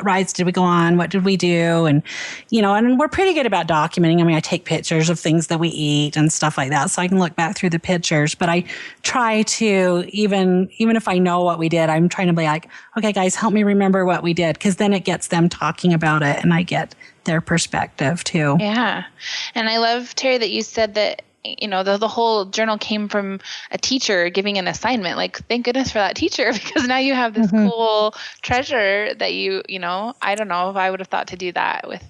rides did we go on? What did we do? And, and we're pretty good about documenting. I mean, I take pictures of things that we eat and stuff like that. So I can look back through the pictures, but I try to, even if I know what we did, I'm trying to be like, okay, guys, help me remember what we did. Cause then it gets them talking about it and I get their perspective too. Yeah. And I love, Terri, that you said that, the whole journal came from a teacher giving an assignment. Like, thank goodness for that teacher, because now you have this cool treasure that I don't know if I would have thought to do that with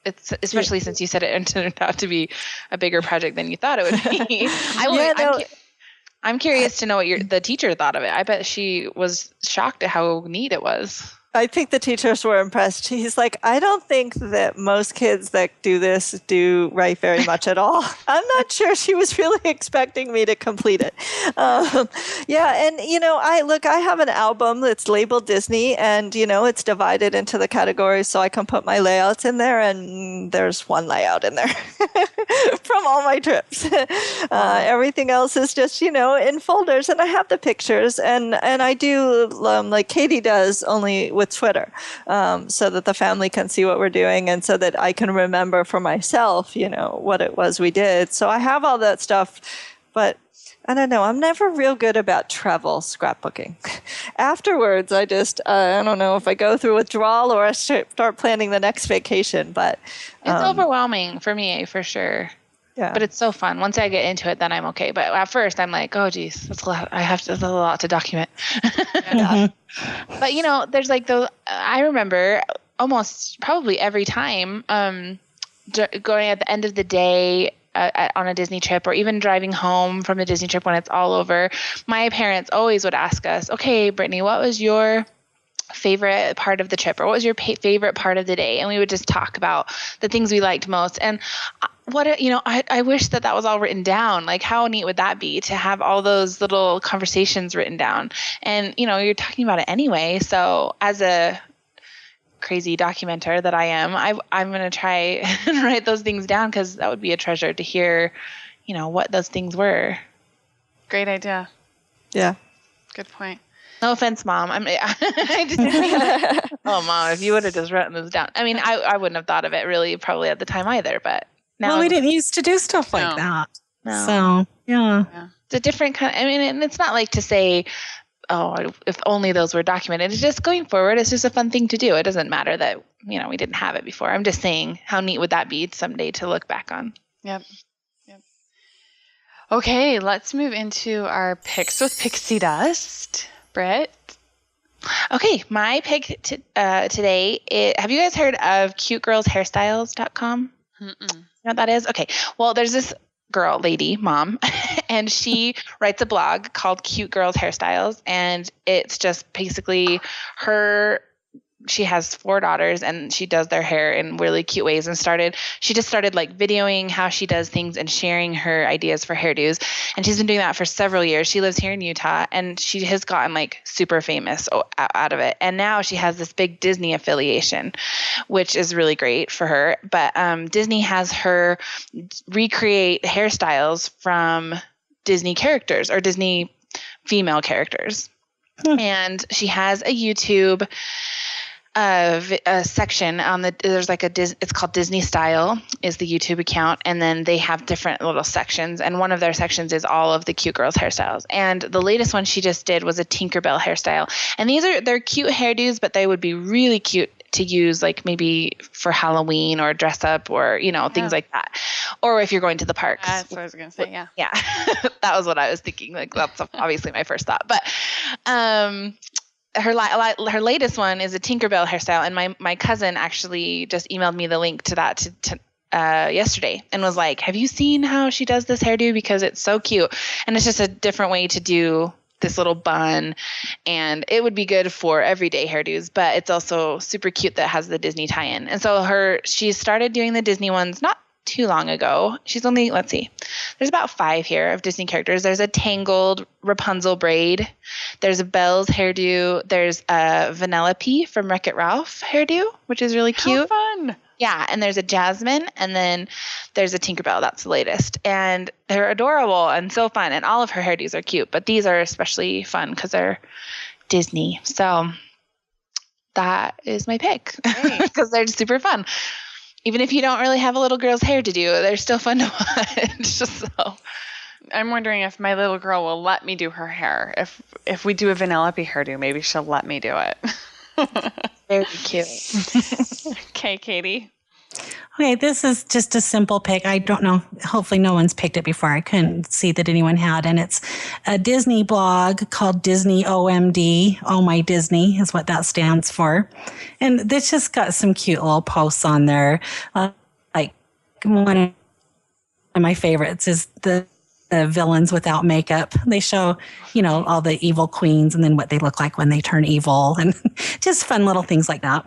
it's especially since you said it turned out to be a bigger project than you thought it would be. I'm curious to know what the teacher thought of it. I bet she was shocked at how neat it was. I think the teachers were impressed. He's like, I don't think that most kids that do this do write very much at all. I'm not sure she was really expecting me to complete it. Yeah, and I have an album that's labeled Disney, and it's divided into the categories, so I can put my layouts in there, and there's one layout in there from all my trips. Everything else is just in folders, and I have the pictures, and I do like Katie does, only with Twitter, so that the family can see what we're doing, and so that I can remember for myself, what it was we did. So I have all that stuff, but I don't know. I'm never real good about travel scrapbooking. Afterwards, I just, I don't know if I go through withdrawal or I start planning the next vacation, but it's overwhelming for me, for sure. Yeah. But it's so fun. Once I get into it, then I'm okay. But at first, I'm like, oh, geez, that's a lot. That's a lot to document. But, there's like those, I remember almost probably every time going at the end of the day on a Disney trip, or even driving home from a Disney trip when it's all over, my parents always would ask us, okay, Brittney, what was your favorite part of the trip, or what was your favorite part of the day? And we would just talk about the things we liked most. And I wish that was all written down. Like, how neat would that be to have all those little conversations written down? And, you're talking about it anyway. So as a crazy documenter that I am, I'm going to try and write those things down, because that would be a treasure to hear, what those things were. Great idea. Yeah. Good point. No offense, Mom. I just oh, Mom, if you would have just written this down. I mean, I wouldn't have thought of it really probably at the time either, but now. Well, we didn't used to do stuff like that. No. So, yeah. It's a different kind of, and it's not like to say, oh, if only those were documented. It's just going forward. It's just a fun thing to do. It doesn't matter that, we didn't have it before. I'm just saying, how neat would that be someday to look back on? Yep. Okay, let's move into our picks with Pixie Dust. Britt? Okay, my pick today, have you guys heard of cutegirlshairstyles.com? You know what that is? Okay, well, there's this lady, mom, and she writes a blog called Cute Girls Hairstyles, and it's just basically she has 4 daughters, and she does their hair in really cute ways, and she just started like videoing how she does things and sharing her ideas for hairdos. And she's been doing that for several years. She lives here in Utah, and she has gotten like super famous out of it. And now she has this big Disney affiliation, which is really great for her. But Disney has her recreate hairstyles from Disney characters, or Disney female characters. And she has a YouTube a section on there's like it's called Disney Style is the YouTube account, and then they have different little sections, and one of their sections is all of the cute girls hairstyles. And the latest one she just did was a Tinkerbell hairstyle, and they're cute hairdos, but they would be really cute to use like maybe for Halloween or dress up, or things like that, or if you're going to the parks. That's what I was gonna say. Yeah That was what I was thinking. Like, that's obviously my first thought, but her latest one is a Tinkerbell hairstyle, and my cousin actually just emailed me the link to that yesterday, and was like, have you seen how she does this hairdo? Because it's so cute, and it's just a different way to do this little bun, and it would be good for everyday hairdos, but it's also super cute that has the Disney tie-in. And so she started doing the Disney ones not too long ago. She's only, let's see, there's about 5 here of Disney characters. There's a tangled Rapunzel braid. There's a Belle's hairdo. There's a Vanellope from Wreck-It Ralph hairdo, which is really cute. How fun. Yeah, and there's a Jasmine, and then there's a Tinkerbell. That's the latest. And they're adorable and so fun, and all of her hairdos are cute, but these are especially fun because they're Disney. So that is my pick, because they're super fun. Even if you don't really have a little girl's hair to do, they're still fun to watch. So I'm wondering if my little girl will let me do her hair. If we do a Vanellope hairdo, maybe she'll let me do it. Very cute. Okay, Katie. Okay, this is just a simple pick. I don't know. Hopefully no one's picked it before. I couldn't see that anyone had. And it's a Disney blog called Disney OMD. Oh My Disney is what that stands for. And this just got some cute little posts on there. Like one of my favorites is the villains without makeup. They show, all the evil queens and then what they look like when they turn evil and just fun little things like that.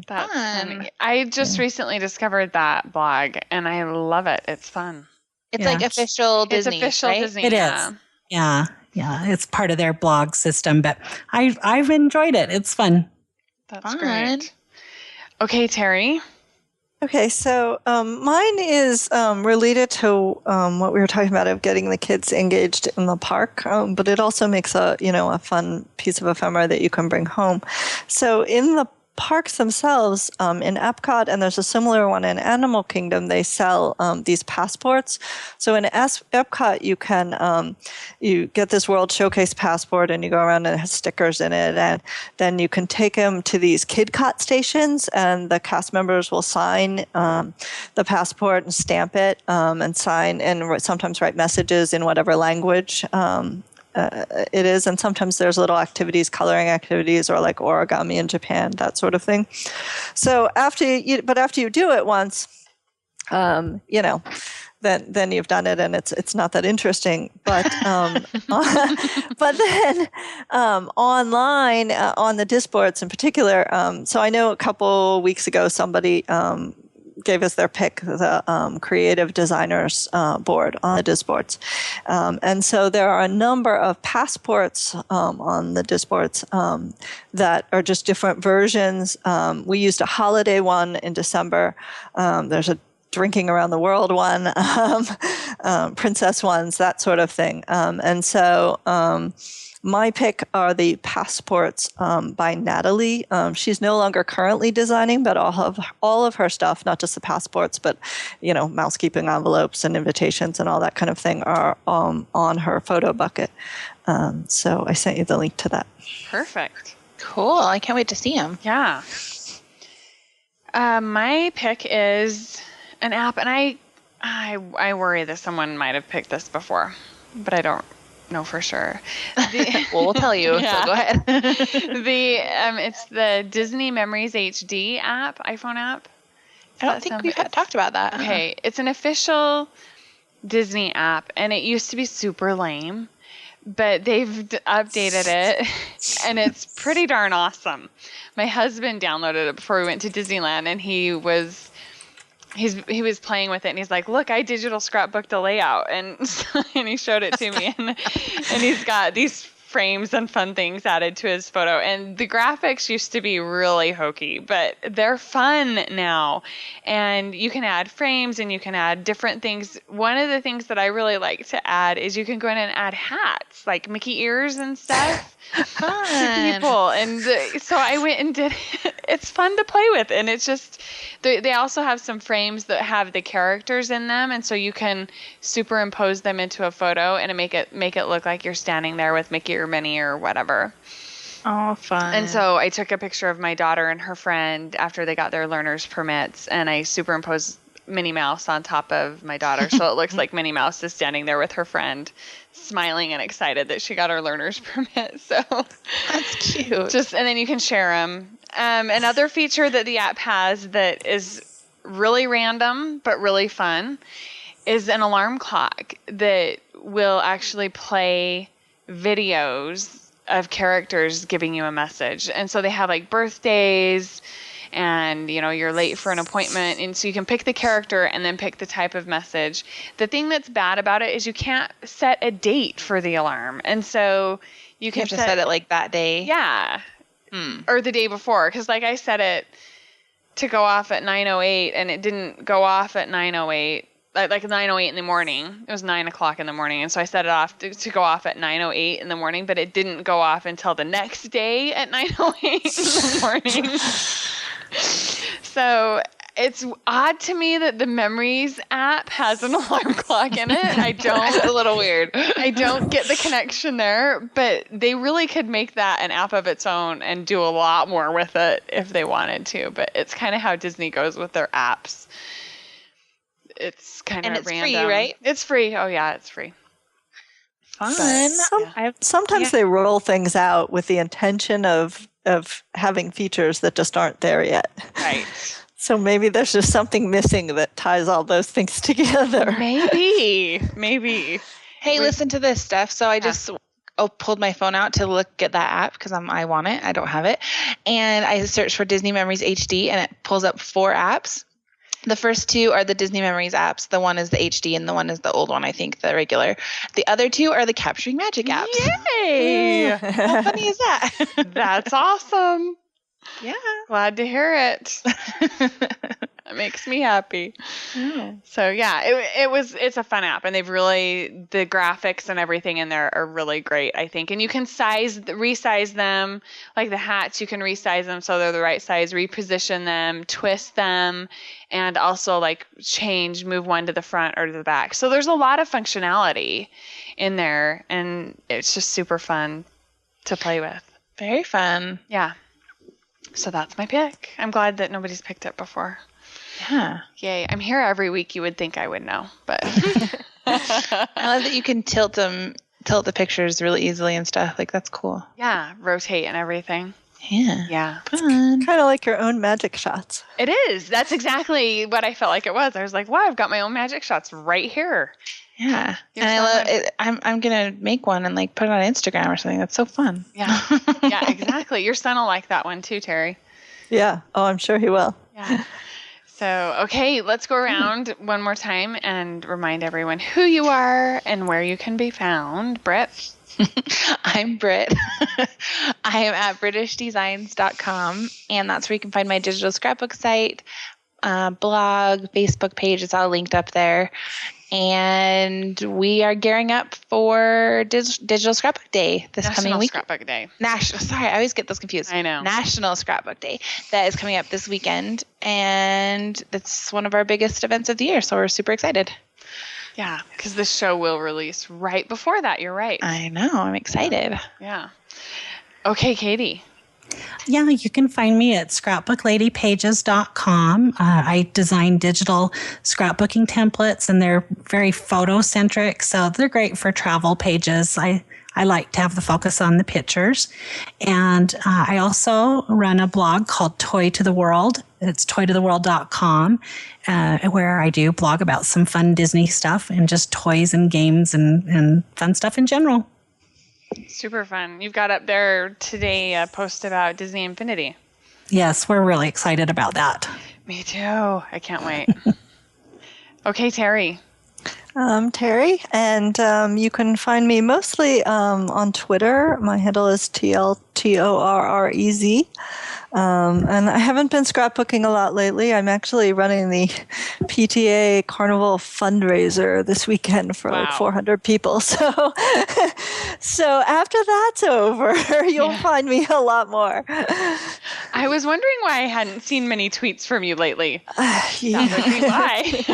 That's funny. I just recently discovered that blog and I love it. It's fun. It's like official Disney. It's official right? Disney. It is. Yeah. It's part of their blog system, but I've enjoyed it. It's fun. That's great. Okay, Terri. Okay, so mine is related to what we were talking about of getting the kids engaged in the park, but it also makes a fun piece of ephemera that you can bring home. So in the parks themselves, in Epcot, and there's a similar one in Animal Kingdom, they sell these passports. So in Epcot, you can you get this World Showcase passport, and you go around and it has stickers in it, and then you can take them to these Kidcot stations, and the cast members will sign the passport and stamp it, and sign and sometimes write messages in whatever language it is, and sometimes there's little activities, coloring activities, or like origami in Japan, that sort of thing. So after you do it once, then you've done it, and it's not that interesting. But but then online on the Disboards in particular. So I know a couple weeks ago somebody gave us their pick, the creative designers board on the Disboards. And so there are a number of passports on the Disboards that are just different versions. We used a holiday one in December. There's a drinking around the world one, princess ones, that sort of thing. And so my pick are the passports by Natalie. She's no longer currently designing, but all of her stuff, not just the passports, but mousekeeping envelopes and invitations and all that kind of thing are on her photo bucket. So I sent you the link to that. Perfect. Cool. I can't wait to see them. Yeah. My pick is an app, and I worry that someone might have picked this before, but I don't know for sure. Well, we'll tell you. Yeah. So go ahead. It's the Disney Memories HD app, iPhone app. I don't think we've talked about that. Okay, it's an official Disney app, and it used to be super lame, but they've updated it, and it's pretty darn awesome. My husband downloaded it before we went to Disneyland, and he was playing with it, and he's like, look, I digital scrapbooked the layout, and he showed it to me, and he's got these frames and fun things added to his photo. And the graphics used to be really hokey, but they're fun now. And you can add frames and you can add different things. One of the things that I really like to add is you can go in and add hats, like Mickey ears and stuff. Fun. To people. And so I went and did it. It's fun to play with. And it's just, they also have some frames that have the characters in them. And so you can superimpose them into a photo and make it look like you're standing there with Mickey or Minnie or whatever. Oh, fun. And so I took a picture of my daughter and her friend after they got their learner's permits, and I superimposed Minnie Mouse on top of my daughter, so it looks like Minnie Mouse is standing there with her friend, smiling and excited that she got her learner's permit. So that's cute. And then you can share them. Another feature that the app has that is really random but really fun is an alarm clock that will actually play videos of characters giving you a message. And so they have like birthdays, and you're late for an appointment, and so you can pick the character and then pick the type of message. The thing that's bad about it is you can't set a date for the alarm, and so you can have to set it like that day. Yeah. Or the day before, because like I set it to go off at 9:08, and it didn't go off at 9:08. Like 9:08 in the morning. It was 9 o'clock in the morning. And so I set it off to go off at 9:08 in the morning, but it didn't go off until the next day at 9:08 in the morning. So It's odd to me that the Memories app has an alarm clock in it. It's a little weird. I don't get the connection there, but they really could make that an app of its own and do a lot more with it if they wanted to. But it's kind of how Disney goes with their apps. It's kind of random. And it's free, right? It's free. Oh, yeah, it's free. Fun. Sometimes they roll things out with the intention of having features that just aren't there yet. Right. So maybe there's just something missing that ties all those things together. Maybe. Hey, listen to this, Steph. So I just pulled my phone out to look at that app because I want it. I don't have it. And I searched for Disney Memories HD, and it pulls up 4 apps. The first 2 are the Disney Memories apps. The one is the HD, and the one is the old one, I think, the regular. The other 2 are the Capturing Magic apps. Yay! How funny is that? That's awesome. Yeah. Glad to hear it. That makes me happy. Oh. So yeah, it's a fun app, and they've really, the graphics and everything in there are really great, I think. And you can resize them, like the hats, you can resize them so they're the right size, reposition them, twist them, and also like move one to the front or to the back. So there's a lot of functionality in there, and it's just super fun to play with. Very fun. Yeah. So that's my pick. I'm glad that nobody's picked it before. Yeah. Yay. I'm here every week. You would think I would know, but I love that you can tilt the pictures really easily and stuff. Like, that's cool. yeah, rotate and everything. Yeah. Yeah. Fun. Kind of like your own magic shots. It is. That's exactly what I felt like it was. I was like, wow, I've got my own magic shots right here. Yeah. Your And I son love it. I'm going to make one and like put it on Instagram or something. That's so fun. Yeah. Yeah, exactly. Your son will like that one too, Terri. Yeah. Oh, I'm sure he will. Yeah. So, okay, let's go around one more time and remind everyone who you are and where you can be found. Britt. I'm Britt. I am at BritishDesigns.com, and that's where you can find my digital scrapbook site, blog, Facebook page. It's all linked up there. And we are gearing up for Digital Scrapbook Day this coming week. Scrapbook Day. Sorry, I always get those confused. I know. National Scrapbook Day. That is coming up this weekend, and it's one of our biggest events of the year, so we're super excited. Yeah, because the show will release right before that. You're right. I know. I'm excited. Yeah. Okay, Katie. Yeah, you can find me at scrapbookladypages.com. I design digital scrapbooking templates, and they're very photo-centric, so they're great for travel pages. I like to have the focus on the pictures. And I also run a blog called Toy to the World. It's toytotheworld.com, where I do blog about some fun Disney stuff and just toys and games and fun stuff in general. Super fun. You've got up there today a post about Disney Infinity. Yes, we're really excited about that. Me too. I can't wait. Okay, Terri. Terri, and you can find me mostly on Twitter. My handle is TLTORREZ. And I haven't been scrapbooking a lot lately. I'm actually running the PTA Carnival fundraiser this weekend for like 400 people. So after that's over, you'll find me a lot more. I was wondering why I hadn't seen many tweets from you lately. Yeah. That would be why.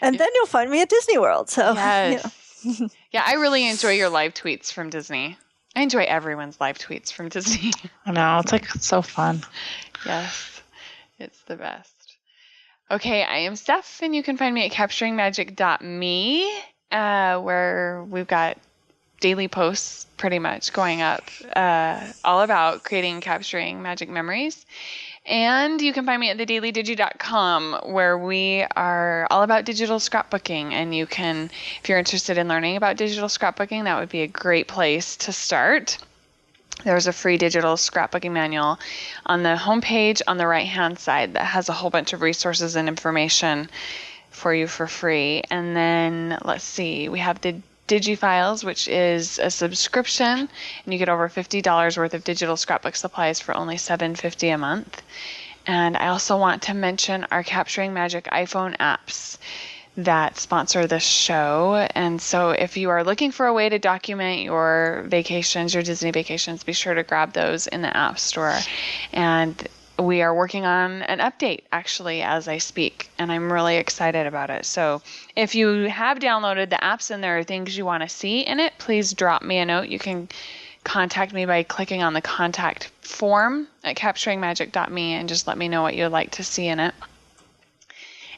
And then you'll find me at Disney World. So yes. Yeah, I really enjoy your live tweets from Disney. I enjoy everyone's live tweets from Disney. I know. It's like so fun. Yes, it's the best. Okay, I am Steph, and you can find me at capturingmagic.me, where we've got daily posts pretty much going up all about creating and capturing magic memories. And you can find me at thedailydigi.com, where we are all about digital scrapbooking. And you can, if you're interested in learning about digital scrapbooking, that would be a great place to start. There's a free digital scrapbooking manual on the homepage on the right-hand side that has a whole bunch of resources and information for you for free. And then, let's see, we have the DigiFiles, which is a subscription, and you get over $50 worth of digital scrapbook supplies for only $7.50 a month. And I also want to mention our Capturing Magic iPhone apps that sponsor this show. And so if you are looking for a way to document your vacations, your Disney vacations, be sure to grab those in the App Store. And we are working on an update actually as I speak, and I'm really excited about it. So if you have downloaded the apps and there are things you want to see in it, please drop me a note. You can contact me by clicking on the contact form at capturingmagic.me and just let me know what you'd like to see in it.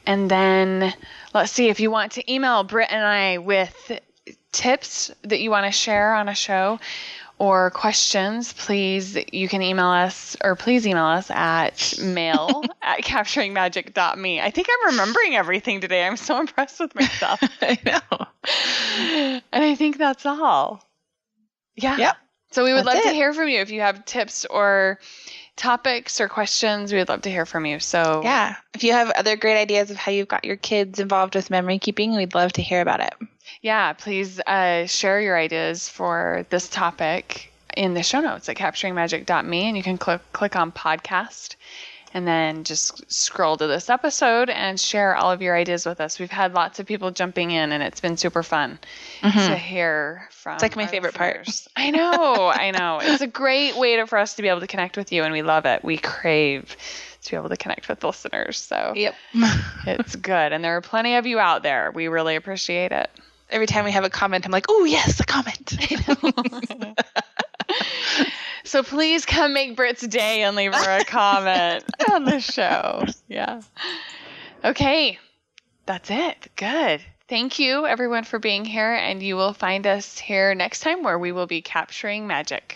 And then let's see, if you want to email Britt and I with tips that you want to share on a show or questions, please, you can email us, or please email us at mail@capturingmagic.me. I think I'm remembering everything today. I'm so impressed with myself. I know. And I think that's all. Yeah. Yep. So we would That's love to it. hear from you. If you have tips or topics or questions, we would love to hear from you. So Yeah. If you have other great ideas of how you've got your kids involved with memory keeping, we'd love to hear about it. yeah, please share your ideas for this topic in the show notes at capturingmagic.me, and you can click on podcast and then just scroll to this episode and share all of your ideas with us. We've had lots of people jumping in, and it's been super fun to hear from. It's like my our favorite part. listeners. I know. It's a great way for us to be able to connect with you, and we love it. We crave to be able to connect with listeners. So Yep. it's good. And there are plenty of you out there. We really appreciate it. Every time we have a comment, I'm like, oh, yes, a comment. So please come make Britt's day and leave her a comment on the show. Yeah. Okay. That's it. Good. Thank you, everyone, for being here. And you will find us here next time where we will be capturing magic.